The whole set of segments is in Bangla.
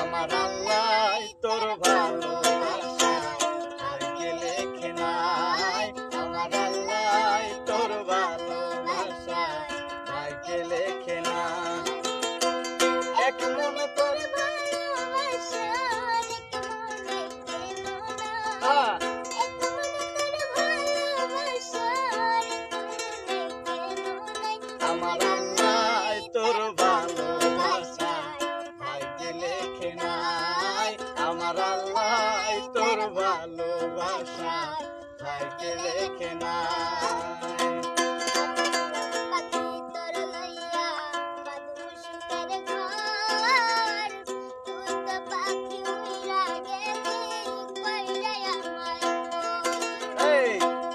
আমার আল্লাহ তোর ভালোবাসা ভাগ্যে লেখে নাই। আমার আল্লাহ তোর ভালোবাসা ভাগ্যে লেখে না। এক মনে তোর ভালোবাসা আমার আল্লাহ তোর ভালোবাসা ভাগ্যে লেখে নাই। আমার আল্লাহ তোর ভালোবাসা ভাগ্যে লেখে নাই।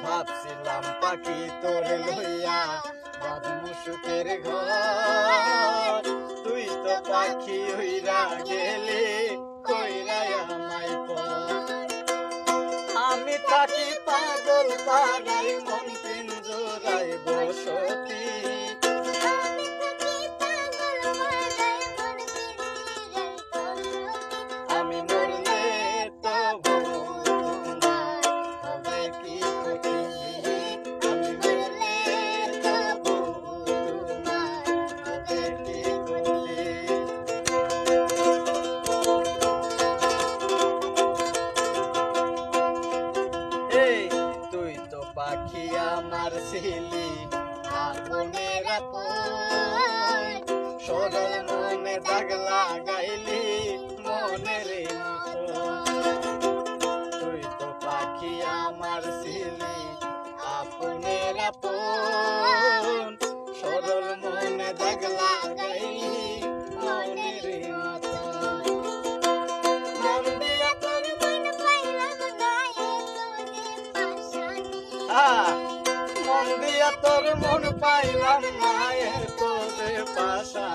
ভাবছিলাম পাখি তোর লইয়া বাঁধমু সুখের ঘর, তুই তো পাখি হইরা গেলি কইরা আমায় পর। আমি থাকি পাগল পাড়ায় মন পিঞ্জরায় বসতি, আমি মরলে তো হবে কি ক্ষতি, আমি মরলে তো হবে কি ক্ষতি। এই তুই তো পাখি আমার ছিলি আপনের আপন, সরল মনে দাগ লাগাইলি মনের মতন। তুই তো পাখি আমার ছিলি আপনের আপন, সরল মনে দাগ লাগাইলি মনের মতন। মন দিয়া তোর মন দিয়া তোর মন পাইলাম না তোদের পাশা